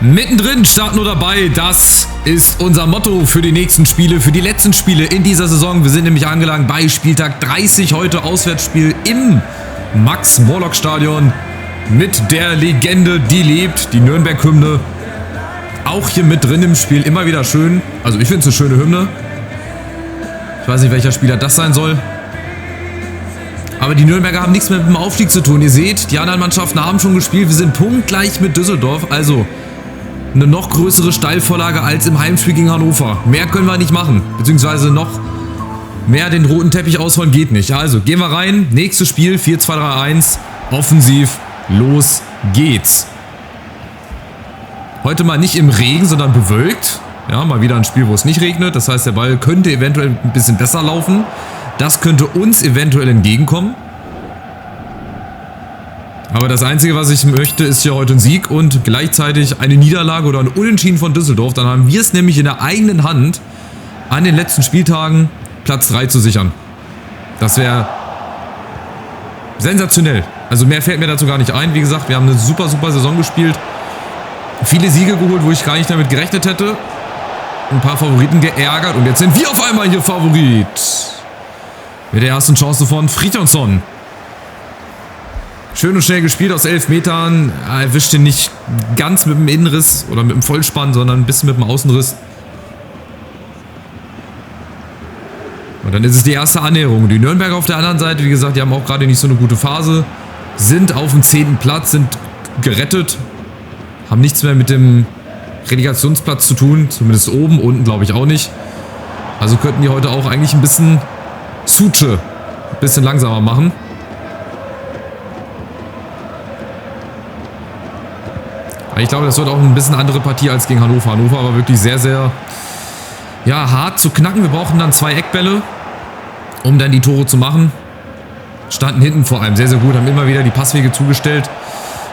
Mittendrin, Start nur dabei, das ist unser Motto für die nächsten Spiele, für die letzten Spiele in dieser Saison. Wir sind nämlich angelangt bei Spieltag 30, heute Auswärtsspiel im Max-Morlock-Stadion mit der Legende, die lebt, die Nürnberg-Hymne. Auch hier mit drin im Spiel, immer wieder schön. Also ich finde es eine schöne Hymne. Ich weiß nicht, welcher Spieler das sein soll. Aber die Nürnberger haben nichts mehr mit dem Aufstieg zu tun. Ihr seht, die anderen Mannschaften haben schon gespielt. Wir sind punktgleich mit Düsseldorf. Also eine noch größere Steilvorlage als im Heimspiel gegen Hannover. Mehr können wir nicht machen. Beziehungsweise noch mehr den roten Teppich ausrollen geht nicht. Also gehen wir rein. Nächstes Spiel 4-2-3-1. Offensiv. Los geht's. Heute mal nicht im Regen, sondern bewölkt. Ja, mal wieder ein Spiel, wo es nicht regnet. Das heißt, der Ball könnte eventuell ein bisschen besser laufen. Das könnte uns eventuell entgegenkommen. Aber das Einzige, was ich möchte, ist hier heute ein Sieg und gleichzeitig eine Niederlage oder ein Unentschieden von Düsseldorf. Dann haben wir es nämlich in der eigenen Hand, an den letzten Spieltagen Platz 3 zu sichern. Das wäre sensationell. Also mehr fällt mir dazu gar nicht ein. Wie gesagt, wir haben eine super Saison gespielt. Viele Siege geholt, wo ich gar nicht damit gerechnet hätte. Ein paar Favoriten geärgert und jetzt sind wir auf einmal hier Favorit. Mit der ersten Chance von Fridtjonsson. Schön und schnell gespielt aus 11 Metern. Er erwischt ihn nicht ganz mit dem Innenriss oder mit dem Vollspann, sondern ein bisschen mit dem Außenriss. Und dann ist es die erste Annäherung. Die Nürnberger auf der anderen Seite, wie gesagt, die haben auch gerade nicht so eine gute Phase. Sind auf dem 10. Platz, sind gerettet. Haben nichts mehr mit dem Relegationsplatz zu tun. Zumindest oben, unten glaube ich auch nicht. Also könnten die heute auch eigentlich ein bisschen Suche ein bisschen langsamer machen. Aber ich glaube, das wird auch ein bisschen andere Partie als gegen Hannover. Hannover war wirklich sehr, sehr hart zu knacken. Wir brauchen dann 2 Eckbälle, um dann die Tore zu machen. Standen hinten vor allem sehr, sehr gut, haben immer wieder die Passwege zugestellt.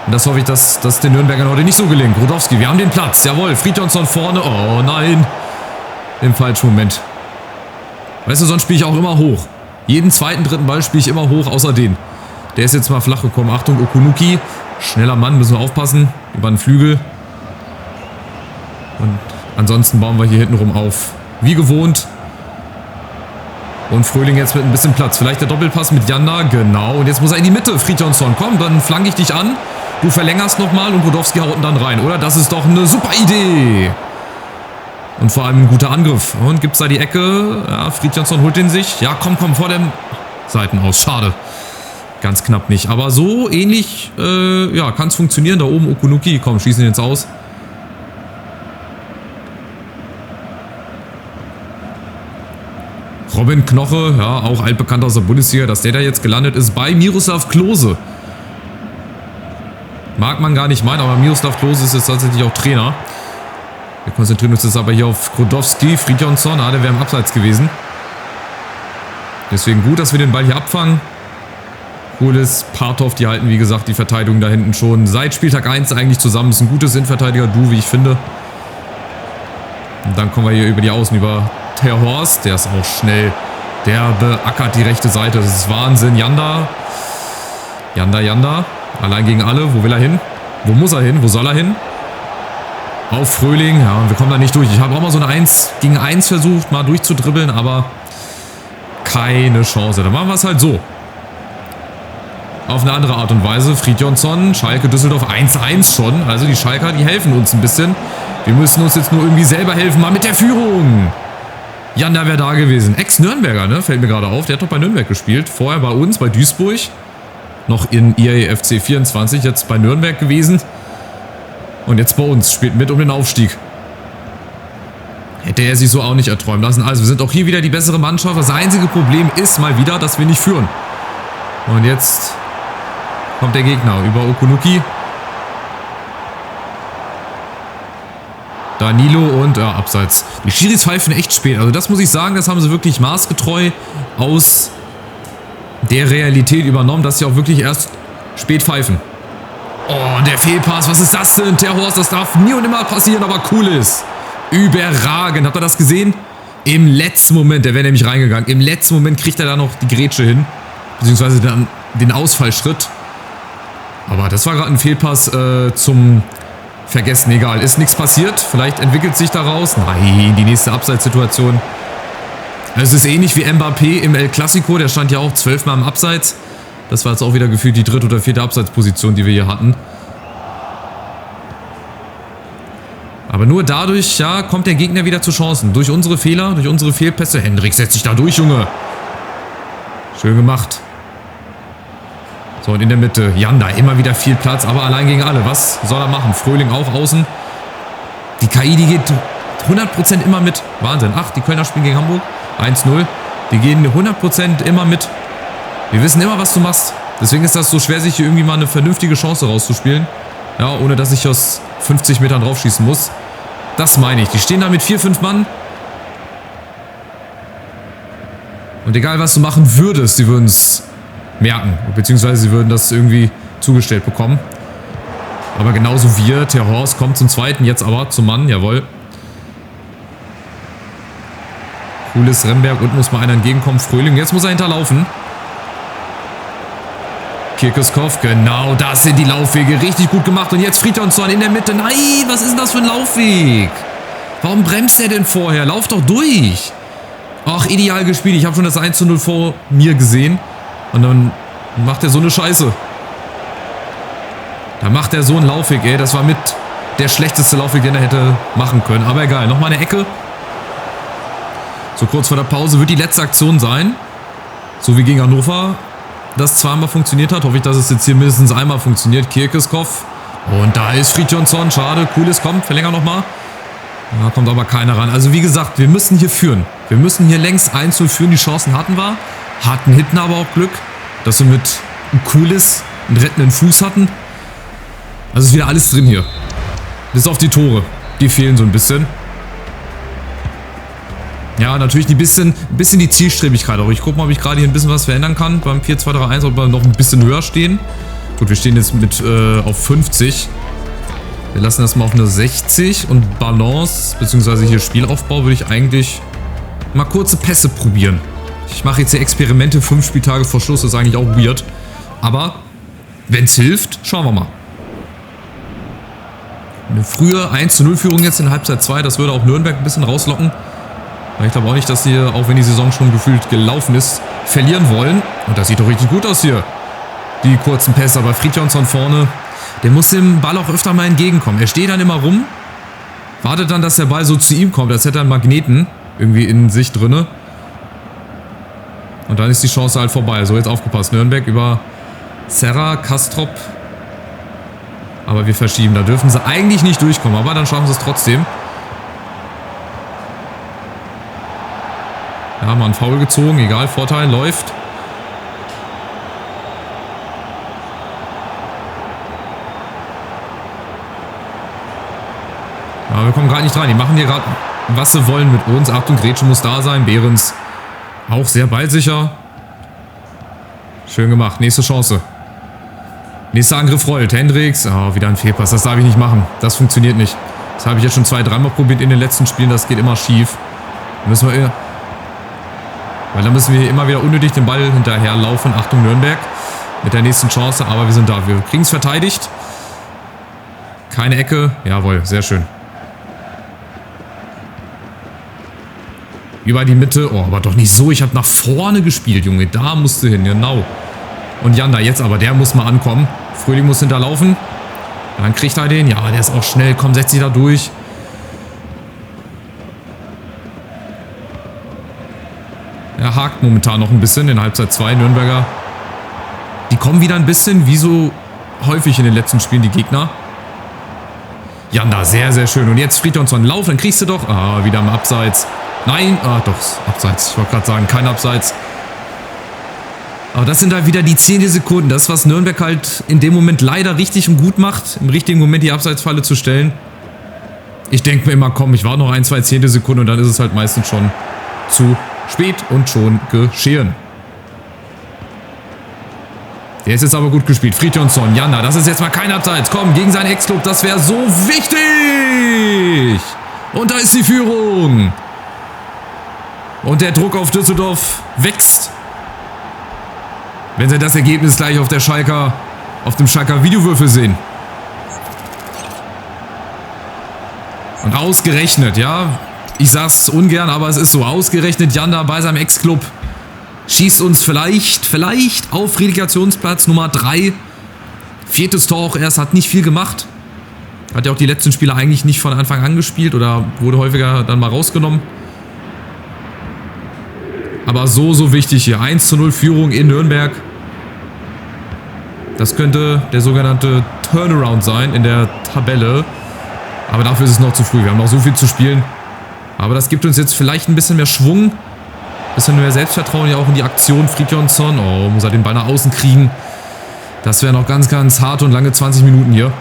Und das hoffe ich, dass das den Nürnbergern heute nicht so gelingt. Rudowski, wir haben den Platz. Jawohl, Fridtjonsson vorne. Oh nein. Im falschen Moment. Weißt du, sonst spiele ich auch immer hoch. Jeden zweiten, dritten Ball spiele ich immer hoch, außer den. Der ist jetzt mal flach gekommen. Achtung, Okunuki. Schneller Mann, müssen wir aufpassen. Über den Flügel. Und ansonsten bauen wir hier hinten rum auf. Wie gewohnt. Und Fröhling jetzt mit ein bisschen Platz. Vielleicht der Doppelpass mit Janda. Genau. Und jetzt muss er in die Mitte. Fridtjonsson, komm, dann flanke ich dich an. Du verlängerst nochmal und Rudowski haut ihn dann rein, oder? Das ist doch eine super Idee. Und vor allem ein guter Angriff. Und gibt es da die Ecke. Ja, Fridtjonsson holt den sich. Ja, komm, vor dem Seiten aus. Schade. Ganz knapp nicht. Aber so ähnlich, kann es funktionieren. Da oben Okunuki. Komm, schießen ihn jetzt aus. Robin Knoche, ja, auch altbekannt aus der Bundesliga, dass der da jetzt gelandet ist bei Miroslav Klose. Mag man gar nicht meinen, aber Miroslav Klose ist jetzt tatsächlich auch Trainer. Wir konzentrieren uns jetzt aber hier auf Rudowski, Fridtjonsson. Der wäre im Abseits gewesen. Deswegen gut, dass wir den Ball hier abfangen. Cooles Partov, die halten, wie gesagt, die Verteidigung da hinten schon seit Spieltag 1 eigentlich zusammen. Ist ein gutes Innenverteidiger-Duo, wie ich finde. Und dann kommen wir hier über die Außen, über Terhorst. Der ist auch schnell. Der beackert die rechte Seite. Das ist Wahnsinn. Janda. Allein gegen alle. Wo will er hin? Wo muss er hin? Wo soll er hin? Auf Fröhling. Ja, und wir kommen da nicht durch. Ich habe auch mal so eine 1 gegen 1 versucht, mal durchzudribbeln, aber keine Chance. Dann machen wir es halt so. Auf eine andere Art und Weise. Fridtjonsson, Schalke, Düsseldorf 1-1 schon. Also die Schalker, die helfen uns ein bisschen. Wir müssen uns jetzt nur irgendwie selber helfen. Mal mit der Führung. Janda wäre da gewesen. Ex-Nürnberger, ne? Fällt mir gerade auf. Der hat doch bei Nürnberg gespielt. Vorher bei uns, bei Duisburg. Noch in IAFC 24. Jetzt bei Nürnberg gewesen. Und jetzt bei uns. Spielt mit um den Aufstieg. Hätte er sich so auch nicht erträumen lassen. Also wir sind auch hier wieder die bessere Mannschaft. Das einzige Problem ist mal wieder, dass wir nicht führen. Und jetzt kommt der Gegner über Okunuki. Danilo und Abseits. Die Schiris pfeifen echt spät. Also das muss ich sagen, das haben sie wirklich maßgetreu aus der Realität übernommen, dass sie auch wirklich erst spät pfeifen. Oh, der Fehlpass, was ist das denn? Terhorst, das darf nie und immer passieren, aber cool ist. Überragend. Habt ihr das gesehen? Im letzten Moment, der wäre nämlich reingegangen. Im letzten Moment kriegt er da noch die Grätsche hin. Beziehungsweise dann den Ausfallschritt. Aber das war gerade ein Fehlpass zum vergessen. Egal, ist nichts passiert. Vielleicht entwickelt sich daraus. Nein, die nächste Abseitssituation. Es ist ähnlich wie Mbappé im El Clasico. Der stand ja auch 12-mal im Abseits. Das war jetzt auch wieder gefühlt die 3. oder 4. Abseitsposition, die wir hier hatten. Aber nur dadurch, ja, kommt der Gegner wieder zu Chancen. Durch unsere Fehler, durch unsere Fehlpässe. Hendrik setzt sich da durch, Junge. Schön gemacht. So, und in der Mitte. Janda, immer wieder viel Platz, aber allein gegen alle. Was soll er machen? Fröhling auch außen. Die KI, die geht 100% immer mit. Wahnsinn. Ach, die Kölner spielen gegen Hamburg. 1-0. Die gehen 100% immer mit. Wir wissen immer, was du machst. Deswegen ist das so schwer, sich hier irgendwie mal eine vernünftige Chance rauszuspielen. Ja, ohne dass ich aus 50 Metern draufschießen muss. Das meine ich. Die stehen da mit 4, 5 Mann. Und egal, was du machen würdest, sie würden es merken. Beziehungsweise sie würden das irgendwie zugestellt bekommen. Aber genauso wir. Der Horst kommt zum zweiten, jetzt aber zum Mann. Jawohl. Cooles Remberg. Und muss mal einer entgegenkommen. Fröhling. Jetzt muss er hinterlaufen. Kirkeskov, genau, das sind die Laufwege, richtig gut gemacht. Und jetzt Fridjonsson in der Mitte. Nein, was ist denn das für ein Laufweg? Warum bremst er denn vorher? Lauf doch durch. Ach, ideal gespielt. Ich habe schon das 1:0 vor mir gesehen. Und dann macht er so eine Scheiße. Da macht er so einen Laufweg, ey. Das war mit der schlechteste Laufweg, den er hätte machen können. Aber egal, nochmal eine Ecke. So kurz vor der Pause wird die letzte Aktion sein. So wie gegen Hannover. Das zweimal funktioniert hat. Hoffe ich, dass es jetzt hier mindestens einmal funktioniert. Kirkeskov. Und da ist Fridjonsson. Schade. Cooles kommt. Verlänger nochmal. Da kommt aber keiner ran. Also wie gesagt, wir müssen hier führen. Wir müssen hier längst 1:0 führen. Die Chancen hatten wir. Hatten hinten aber auch Glück, dass wir mit Cooles einen rettenden Fuß hatten. Also ist wieder alles drin hier. Bis auf die Tore. Die fehlen so ein bisschen. Ja, natürlich ein bisschen die Zielstrebigkeit. Aber ich gucke mal, ob ich gerade hier ein bisschen was verändern kann. Beim 4-2-3-1, ob wir noch ein bisschen höher stehen. Gut, wir stehen jetzt mit auf 50. Wir lassen das mal auf eine 60. Und Balance, beziehungsweise hier Spielaufbau, würde ich eigentlich mal kurze Pässe probieren. Ich mache jetzt hier Experimente 5 Spieltage vor Schluss. Das ist eigentlich auch weird. Aber wenn es hilft, schauen wir mal. Eine frühe 1:0-Führung jetzt in Halbzeit 2. Das würde auch Nürnberg ein bisschen rauslocken. Ich glaube auch nicht, dass sie, auch wenn die Saison schon gefühlt gelaufen ist, verlieren wollen. Und das sieht doch richtig gut aus hier. Die kurzen Pässe, aber Fridjonsson vorne, der muss dem Ball auch öfter mal entgegenkommen. Er steht dann immer rum, wartet dann, dass der Ball so zu ihm kommt, als hätte er einen Magneten irgendwie in sich drinne. Und dann ist die Chance halt vorbei. So, jetzt aufgepasst. Nürnberg über Serra, Kastrop. Aber wir verschieben. Da dürfen sie eigentlich nicht durchkommen, aber dann schaffen sie es trotzdem. Ja, mal einen Foul gezogen, egal, Vorteil, läuft. Ja, wir kommen gerade nicht rein. Die machen hier gerade, was sie wollen mit uns. Achtung, Grätsche muss da sein. Behrens auch sehr ballsicher. Schön gemacht. Nächste Chance. Nächster Angriff rollt. Hendricks. Oh, wieder ein Fehlpass. Das darf ich nicht machen. Das funktioniert nicht. Das habe ich jetzt schon 2-3 Mal probiert in den letzten Spielen. Das geht immer schief. Da müssen wir... Weil dann müssen wir hier immer wieder unnötig den Ball hinterherlaufen. Achtung, Nürnberg mit der nächsten Chance. Aber wir sind da. Wir kriegen es verteidigt. Keine Ecke. Jawohl, sehr schön. Über die Mitte. Oh, aber doch nicht so. Ich habe nach vorne gespielt, Junge. Da musst du hin, genau. Und Janda jetzt aber. Der muss mal ankommen. Fröhling muss hinterlaufen. Dann kriegt er den. Ja, der ist auch schnell. Komm, setz dich da durch. Er hakt momentan noch ein bisschen in Halbzeit 2. Nürnberger. Die kommen wieder ein bisschen, wie so häufig in den letzten Spielen, die Gegner. Janda, sehr, sehr schön. Und jetzt Fridjonsson, Lauf, dann kriegst du doch. Ah, wieder im Abseits. Nein, doch, Abseits. Ich wollte gerade sagen, kein Abseits. Aber das sind halt wieder die 10 Sekunden. Das, was Nürnberg halt in dem Moment leider richtig und gut macht, im richtigen Moment die Abseitsfalle zu stellen. Ich denke mir immer, komm, ich warte noch 1, 2 Zehntelsekunden und dann ist es halt meistens schon zu spät und schon geschehen. Der ist jetzt aber gut gespielt. Fridjonsson, Janda, das ist jetzt mal kein Abseits. Komm, gegen seinen Ex-Club, das wäre so wichtig. Und da ist die Führung. Und der Druck auf Düsseldorf wächst. Wenn sie das Ergebnis gleich auf dem Schalker Videowürfel sehen. Und ausgerechnet, ja, ich sag's ungern, aber es ist so, ausgerechnet Janda bei seinem Ex-Club schießt uns vielleicht auf Relegationsplatz Nummer 3. 4. Tor auch erst, hat nicht viel gemacht. Hat ja auch die letzten Spiele eigentlich nicht von Anfang an gespielt oder wurde häufiger dann mal rausgenommen. Aber so wichtig hier. 1:0 Führung in Nürnberg. Das könnte der sogenannte Turnaround sein in der Tabelle. Aber dafür ist es noch zu früh. Wir haben noch so viel zu spielen. Aber das gibt uns jetzt vielleicht ein bisschen mehr Schwung. Ein bisschen mehr Selbstvertrauen ja auch in die Aktion. Fridtjonsson. Oh, muss er den Ball nach außen kriegen. Das wäre noch ganz harte und lange 20 Minuten hier.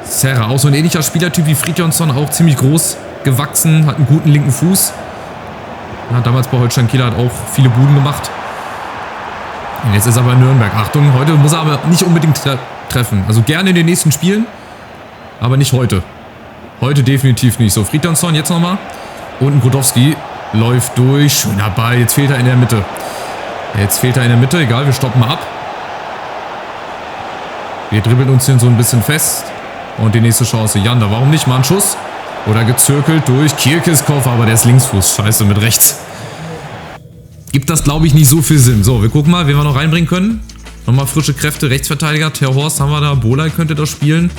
Serra, auch so ein ähnlicher Spielertyp wie Fridtjonsson. Auch ziemlich groß gewachsen. Hat einen guten linken Fuß. Ja, damals bei Holstein Kiel hat auch viele Buden gemacht. Und jetzt ist er bei Nürnberg. Achtung, heute muss er aber nicht unbedingt treffen. Also gerne in den nächsten Spielen. Aber nicht heute. Heute definitiv nicht. So, Fridtjonsson jetzt nochmal. Und ein Grudowski läuft durch. Schöner Ball. Jetzt fehlt er in der Mitte. Egal, wir stoppen mal ab. Wir dribbeln uns hier so ein bisschen fest. Und die nächste Chance. Janda, warum nicht? Mal ein Schuss. Oder gezirkelt durch Kirkeskov. Aber der ist Linksfuß. Scheiße, mit rechts. Gibt das, glaube ich, nicht so viel Sinn. So, wir gucken mal, wen wir noch reinbringen können. Nochmal frische Kräfte. Rechtsverteidiger. Terhorst haben wir da. Bolay könnte da spielen.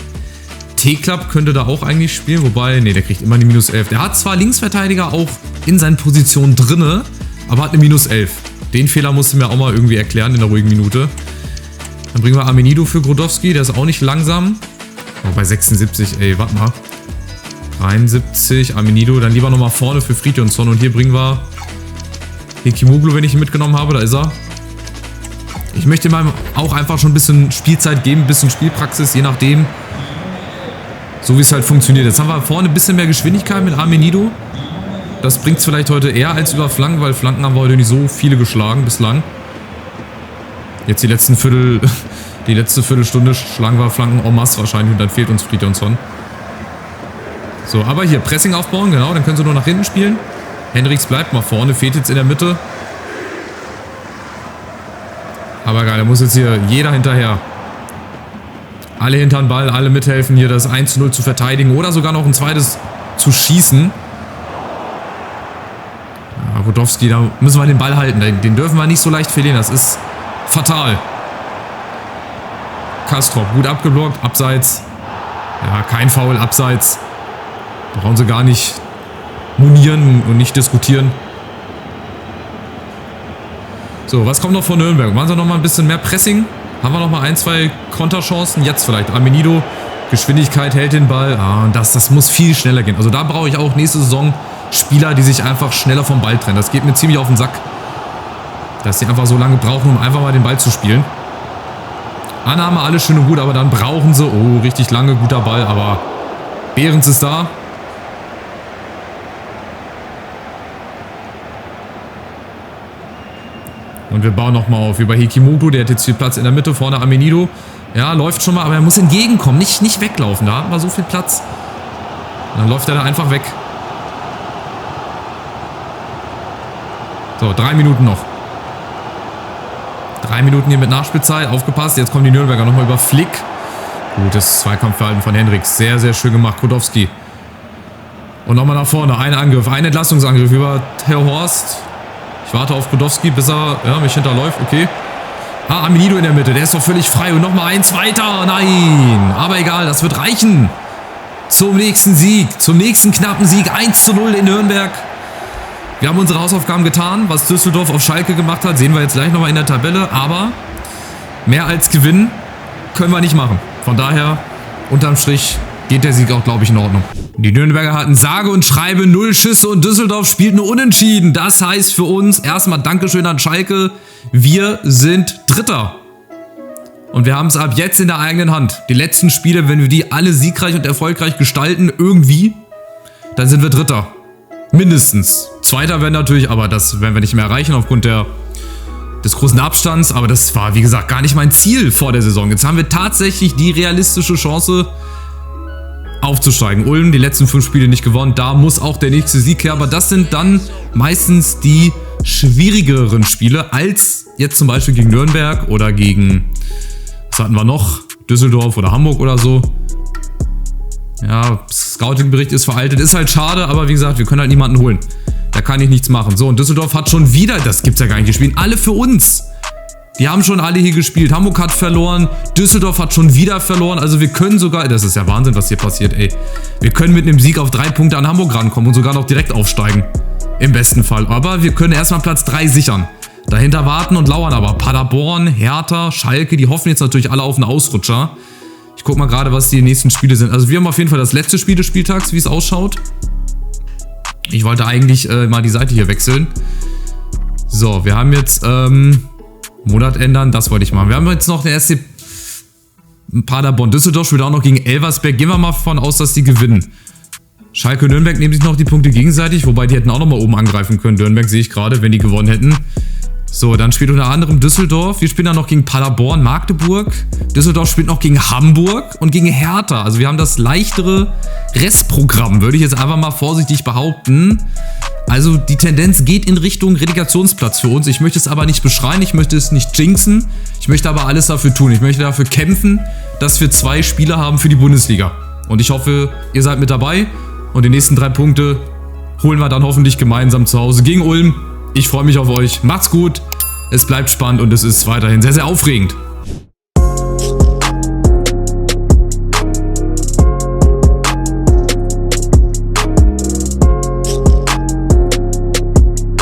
T-Club könnte da auch eigentlich spielen. Wobei, nee, der kriegt immer die -11. Der hat zwar Linksverteidiger auch in seinen Positionen drinne, aber hat eine -11. Den Fehler musste mir auch mal irgendwie erklären in der ruhigen Minute. Dann bringen wir Amenido für Grudowski. Der ist auch nicht langsam. Oh, bei 76, ey, warte mal. 73, Amenido. Dann lieber nochmal vorne für Fridtjonsson. Und hier bringen wir Hekimoglu, wenn ich ihn mitgenommen habe. Da ist er. Ich möchte ihm auch einfach schon ein bisschen Spielzeit geben, ein bisschen Spielpraxis, je nachdem. So wie es halt funktioniert. Jetzt haben wir vorne ein bisschen mehr Geschwindigkeit mit Amenido. Das bringt es vielleicht heute eher als über Flanken, weil Flanken haben wir heute nicht so viele geschlagen bislang. Jetzt die letzte Viertelstunde schlagen wir Flanken en masse wahrscheinlich und dann fehlt uns Fridtjonsson. So, aber hier Pressing aufbauen, genau, dann können sie nur nach hinten spielen. Henrichs bleibt mal vorne, fehlt jetzt in der Mitte. Aber geil, da muss jetzt hier jeder hinterher. Alle hinter den Ball, alle mithelfen, hier das 1:0 zu verteidigen oder sogar noch ein zweites zu schießen. Ja, Grudowski, da müssen wir den Ball halten. Den dürfen wir nicht so leicht verlieren, das ist fatal. Kastrop, gut abgeblockt, abseits. Ja, kein Foul, abseits. Brauchen sie gar nicht monieren und nicht diskutieren. So, was kommt noch von Nürnberg? Machen sie noch mal ein bisschen mehr Pressing? Haben wir noch mal 1-2 Konterchancen? Jetzt vielleicht. Amenido, Geschwindigkeit, hält den Ball. Und das muss viel schneller gehen. Also da brauche ich auch nächste Saison Spieler, die sich einfach schneller vom Ball trennen. Das geht mir ziemlich auf den Sack. Dass sie einfach so lange brauchen, um einfach mal den Ball zu spielen. Annahme, alles schön und gut, aber dann brauchen sie... Oh, richtig lange, guter Ball, aber Behrens ist da. Und wir bauen nochmal auf. Über Hekimoglu, der hat jetzt viel Platz in der Mitte. Vorne Amenido. Ja, läuft schon mal, aber er muss entgegenkommen. Nicht weglaufen. Da hat man so viel Platz. Und dann läuft er da einfach weg. So, 3 Minuten noch. 3 Minuten hier mit Nachspielzeit. Aufgepasst. Jetzt kommen die Nürnberger nochmal über Flick. Gutes Zweikampfverhalten von Henrichs. Sehr, sehr schön gemacht. Grudowski. Und nochmal nach vorne. Ein Angriff. Ein Entlastungsangriff über Terhorst. Ich warte auf Grudowski, bis er mich hinterläuft. Okay. Amenido in der Mitte. Der ist doch völlig frei. Und nochmal eins weiter. Nein. Aber egal, das wird reichen. Zum nächsten Sieg. Zum nächsten knappen Sieg. 1:0 in Nürnberg. Wir haben unsere Hausaufgaben getan. Was Düsseldorf auf Schalke gemacht hat, sehen wir jetzt gleich nochmal in der Tabelle. Aber mehr als gewinnen können wir nicht machen. Von daher, unterm Strich, geht der Sieg auch, glaube ich, in Ordnung. Die Nürnberger hatten sage und schreibe 0 Schüsse und Düsseldorf spielt nur unentschieden. Das heißt für uns erstmal Dankeschön an Schalke. Wir sind Dritter. Und wir haben es ab jetzt in der eigenen Hand. Die letzten Spiele, wenn wir die alle siegreich und erfolgreich gestalten, irgendwie, dann sind wir Dritter. Mindestens. Zweiter wäre natürlich, aber das werden wir nicht mehr erreichen aufgrund des großen Abstands. Aber das war, wie gesagt, gar nicht mein Ziel vor der Saison. Jetzt haben wir tatsächlich die realistische Chance, aufzusteigen. Ulm, die letzten 5 Spiele nicht gewonnen. Da muss auch der nächste Sieg her. Aber das sind dann meistens die schwierigeren Spiele als jetzt zum Beispiel gegen Nürnberg oder gegen, was hatten wir noch? Düsseldorf oder Hamburg oder so. Ja, Scouting-Bericht ist veraltet. Ist halt schade, aber wie gesagt, wir können halt niemanden holen. Da kann ich nichts machen. So, und Düsseldorf hat schon wieder, das gibt's ja gar nicht, gespielt. Alle für uns. Die haben schon alle hier gespielt. Hamburg hat verloren. Düsseldorf hat schon wieder verloren. Also wir können sogar, das ist ja Wahnsinn, was hier passiert, ey. Wir können mit einem Sieg auf 3 Punkte an Hamburg rankommen und sogar noch direkt aufsteigen. Im besten Fall. Aber wir können erstmal Platz 3 sichern. Dahinter warten und lauern aber. Paderborn, Hertha, Schalke, die hoffen jetzt natürlich alle auf einen Ausrutscher. Ich guck mal gerade, was die nächsten Spiele sind. Also wir haben auf jeden Fall das letzte Spiel des Spieltags, wie es ausschaut. Ich wollte eigentlich mal die Seite hier wechseln. So, wir haben jetzt Monat ändern, das wollte ich machen. Wir haben jetzt noch den SC Paderborn. Düsseldorf spielt auch noch gegen Elversberg. Gehen wir mal davon aus, dass die gewinnen. Schalke und Nürnberg nehmen sich noch die Punkte gegenseitig, wobei die hätten auch noch mal oben angreifen können. Nürnberg sehe ich gerade, wenn die gewonnen hätten. So, dann spielt unter anderem Düsseldorf. Wir spielen dann noch gegen Paderborn, Magdeburg. Düsseldorf spielt noch gegen Hamburg und gegen Hertha. Also wir haben das leichtere Restprogramm, würde ich jetzt einfach mal vorsichtig behaupten. Also die Tendenz geht in Richtung Relegationsplatz für uns. Ich möchte es aber nicht beschreien, ich möchte es nicht jinxen. Ich möchte aber alles dafür tun. Ich möchte dafür kämpfen, dass wir 2 Spieler haben für die Bundesliga. Und ich hoffe, ihr seid mit dabei. Und die nächsten 3 Punkte holen wir dann hoffentlich gemeinsam zu Hause gegen Ulm. Ich freue mich auf euch. Macht's gut. Es bleibt spannend und es ist weiterhin sehr, sehr aufregend.